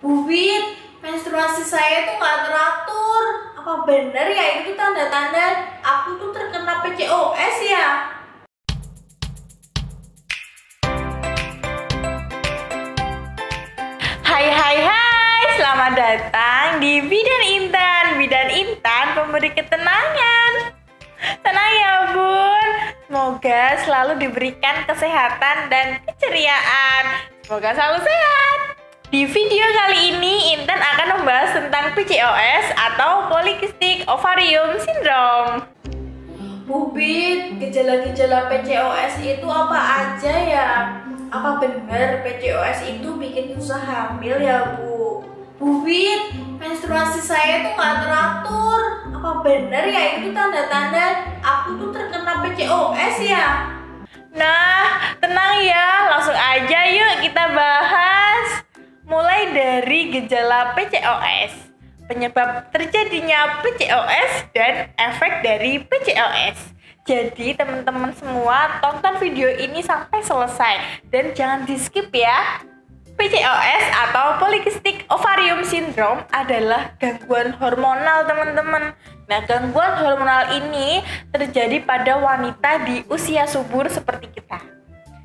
Bu Wit, menstruasi saya tuh nggak teratur. Apa bener ya itu tanda-tanda aku tuh terkena PCOS ya? Hai, selamat datang di Bidan Intan. Bidan Intan pemberi ketenangan. Tenang ya bun, semoga selalu diberikan kesehatan dan keceriaan. Semoga selalu sehat. Di video kali ini Intan akan membahas tentang PCOS atau Polycystic Ovarium Syndrome. Bu Wit, gejala-gejala PCOS itu apa aja ya? Apa bener PCOS itu bikin susah hamil ya Bu? Bu Wit, menstruasi saya tuh nggak teratur. Apa bener ya itu tanda-tanda aku tuh terkena PCOS ya? Nah, tenang ya, langsung aja yuk kita bahas. Mulai dari gejala PCOS, penyebab terjadinya PCOS, dan efek dari PCOS. Jadi teman-teman semua tonton video ini sampai selesai dan jangan di skip ya. PCOS atau Polycystic Ovarium Syndrome adalah gangguan hormonal teman-teman. Nah, gangguan hormonal ini terjadi pada wanita di usia subur seperti kita.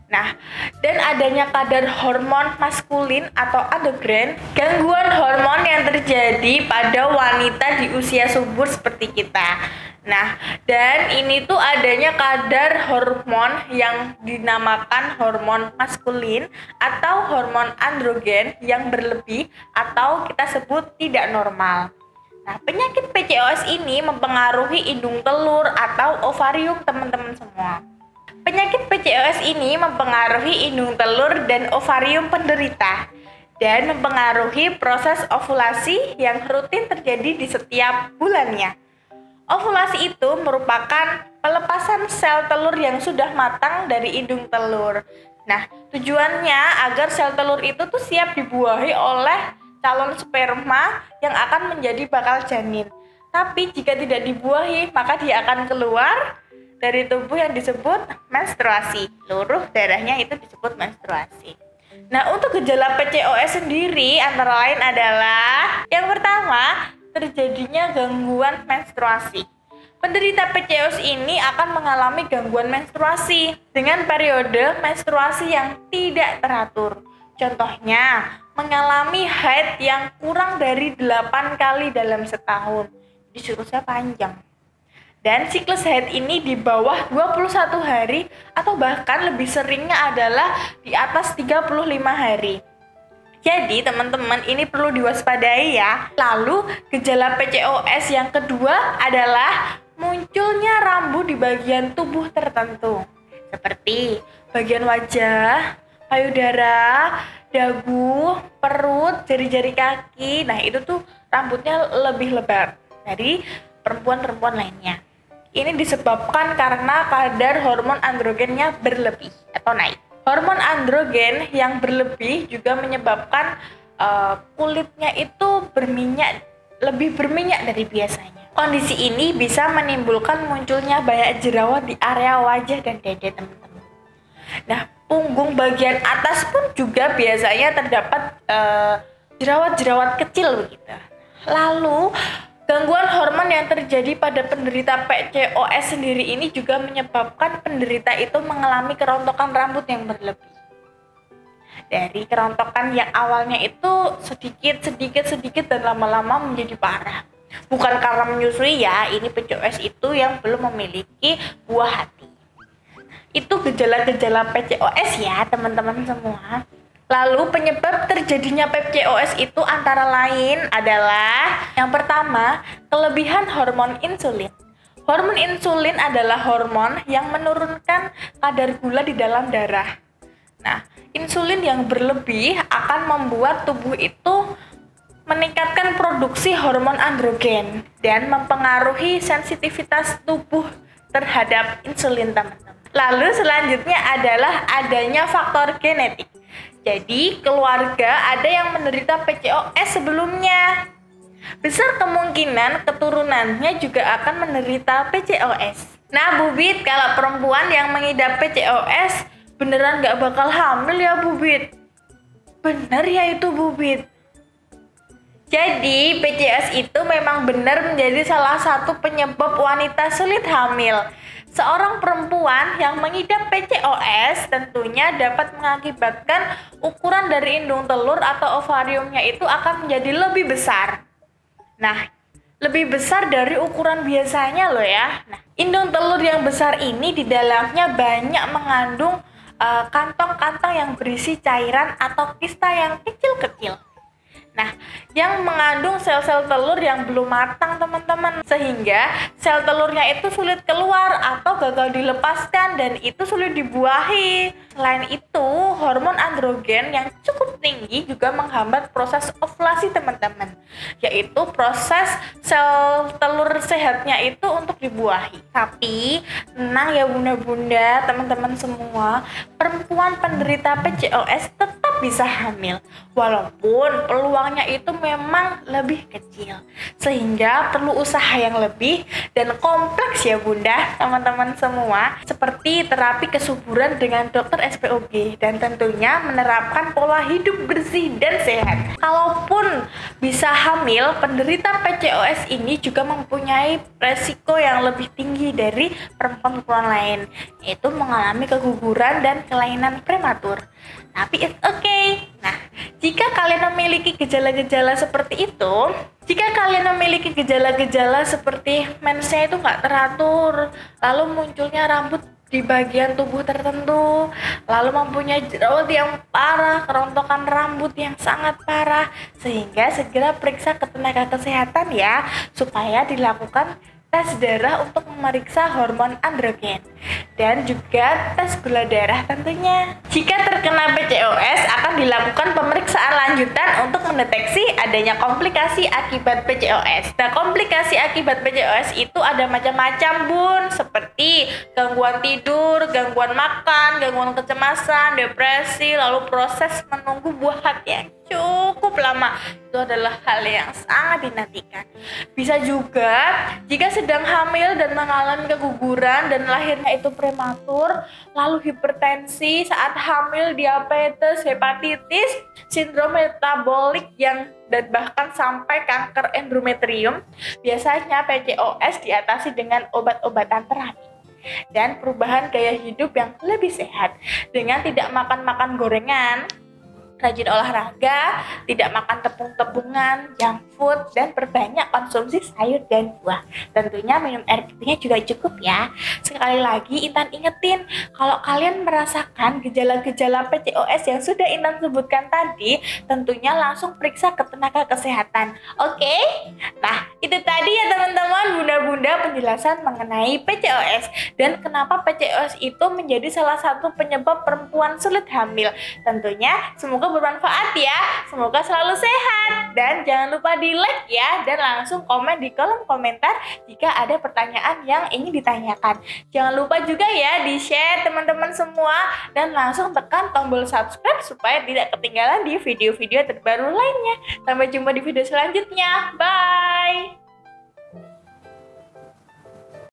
Nah, dan adanya kadar hormon maskulin atau androgen, gangguan hormon yang terjadi pada wanita di usia subur seperti kita. Nah, dan ini tuh adanya kadar hormon yang dinamakan hormon maskulin atau hormon androgen yang berlebih atau kita sebut tidak normal. Nah, penyakit PCOS ini mempengaruhi indung telur atau ovarium teman-teman semua. Penyakit PCOS ini mempengaruhi indung telur dan ovarium penderita dan mempengaruhi proses ovulasi yang rutin terjadi di setiap bulannya. Ovulasi itu merupakan pelepasan sel telur yang sudah matang dari indung telur. Nah, tujuannya agar sel telur itu tuh siap dibuahi oleh calon sperma yang akan menjadi bakal janin. Tapi jika tidak dibuahi, maka dia akan keluar dari tubuh yang disebut menstruasi. Luruh darahnya itu disebut menstruasi. Nah, untuk gejala PCOS sendiri antara lain adalah yang pertama, terjadinya gangguan menstruasi. Penderita PCOS ini akan mengalami gangguan menstruasi dengan periode menstruasi yang tidak teratur. Contohnya, mengalami haid yang kurang dari 8 kali dalam setahun. Siklusnya panjang. Dan siklus haid ini di bawah 21 hari atau bahkan lebih seringnya adalah di atas 35 hari. Jadi teman-teman ini perlu diwaspadai ya. Lalu gejala PCOS yang kedua adalah munculnya rambu di bagian tubuh tertentu. Seperti bagian wajah, payudara, dagu, perut, jari-jari kaki. Nah itu tuh rambutnya lebih lebar dari perempuan-perempuan lainnya. Ini disebabkan karena kadar hormon androgennya berlebih atau naik. Hormon androgen yang berlebih juga menyebabkan kulitnya itu lebih berminyak dari biasanya. Kondisi ini bisa menimbulkan munculnya banyak jerawat di area wajah dan dada teman-teman. Nah, punggung bagian atas pun juga biasanya terdapat jerawat-jerawat kecil begitu. Lalu gangguan hormon yang terjadi pada penderita PCOS sendiri ini juga menyebabkan penderita itu mengalami kerontokan rambut yang berlebih. Dari kerontokan yang awalnya itu sedikit dan lama-lama menjadi parah. Bukan karena menyusui ya, ini PCOS itu yang belum memiliki buah hati. Itu gejala-gejala PCOS ya teman-teman semua. Lalu penyebab terjadinya PCOS itu antara lain adalah yang pertama, kelebihan hormon insulin. Hormon insulin adalah hormon yang menurunkan kadar gula di dalam darah. Nah, insulin yang berlebih akan membuat tubuh itu meningkatkan produksi hormon androgen dan mempengaruhi sensitivitas tubuh terhadap insulin teman-teman. Lalu selanjutnya adalah adanya faktor genetik. Jadi, keluarga ada yang menderita PCOS sebelumnya. Besar kemungkinan keturunannya juga akan menderita PCOS. Nah, Bu Wit, kalau perempuan yang mengidap PCOS beneran gak bakal hamil ya, Bu Wit? Bener ya itu, Bu Wit? Jadi PCOS itu memang benar menjadi salah satu penyebab wanita sulit hamil. Seorang perempuan yang mengidap PCOS tentunya dapat mengakibatkan ukuran dari indung telur atau ovariumnya itu akan menjadi lebih besar. Nah, lebih besar dari ukuran biasanya loh ya. Nah, indung telur yang besar ini di dalamnya banyak mengandung kantong-kantong yang berisi cairan atau kista yang kecil-kecil. Nah, yang mengandung sel-sel telur yang belum matang teman-teman, sehingga sel telurnya itu sulit keluar atau gagal dilepaskan dan itu sulit dibuahi. Selain itu, hormon androgen yang cukup tinggi juga menghambat proses ovulasi teman-teman, yaitu proses sel telur sehatnya itu untuk dibuahi. Tapi tenang ya bunda-bunda, teman-teman semua, perempuan penderita PCOS tetap bisa hamil walaupun peluangnya itu memang lebih kecil, sehingga perlu usaha yang lebih dan kompleks ya bunda, teman-teman semua, seperti terapi kesuburan dengan dokter SPOG dan tentunya menerapkan pola hidup bersih dan sehat. Kalaupun bisa hamil, penderita PCOS ini juga mempunyai resiko yang lebih tinggi dari perempuan-perempuan lain, yaitu mengalami keguguran dan kelainan prematur. Tapi it's okay. Nah, jika kalian memiliki gejala-gejala seperti itu, jika kalian memiliki gejala-gejala seperti mensnya itu nggak teratur, lalu munculnya rambut di bagian tubuh tertentu, lalu mempunyai jerawat yang parah, kerontokan rambut yang sangat parah, sehingga segera periksa ke tenaga kesehatan ya, supaya dilakukan tes darah untuk memeriksa hormon androgen dan juga tes gula darah tentunya. Jika terkena PCOS akan dilakukan pemeriksaan lanjutan untuk mendeteksi adanya komplikasi akibat PCOS. Nah, komplikasi akibat PCOS itu ada macam-macam bun, seperti gangguan tidur, gangguan makan, gangguan kecemasan, depresi, lalu proses menunggu buah hati yang cukup lama. Itu adalah hal yang sangat dinantikan. Bisa juga jika sedang hamil dan mengalami keguguran dan lahirnya itu prematur, lalu hipertensi saat hamil, diabetes, hepatitis, sindrom metabolik dan bahkan sampai kanker endometrium. Biasanya PCOS diatasi dengan obat-obatan terapi dan perubahan gaya hidup yang lebih sehat dengan tidak makan gorengan, rajin olahraga, tidak makan tepung-tepungan, junk food, dan perbanyak konsumsi sayur dan buah. Tentunya minum air putihnya juga cukup ya. Sekali lagi Intan ingetin, kalau kalian merasakan gejala-gejala PCOS yang sudah Intan sebutkan tadi, tentunya langsung periksa ke tenaga kesehatan. Oke? Nah, itu tadi ya teman-teman, bunda-bunda penjelasan mengenai PCOS dan kenapa PCOS itu menjadi salah satu penyebab perempuan sulit hamil. Tentunya semoga bermanfaat ya, semoga selalu sehat, dan jangan lupa di like ya, dan langsung komen di kolom komentar jika ada pertanyaan yang ingin ditanyakan. Jangan lupa juga ya di share teman-teman semua, dan langsung tekan tombol subscribe supaya tidak ketinggalan di video-video terbaru lainnya. Sampai jumpa di video selanjutnya, bye.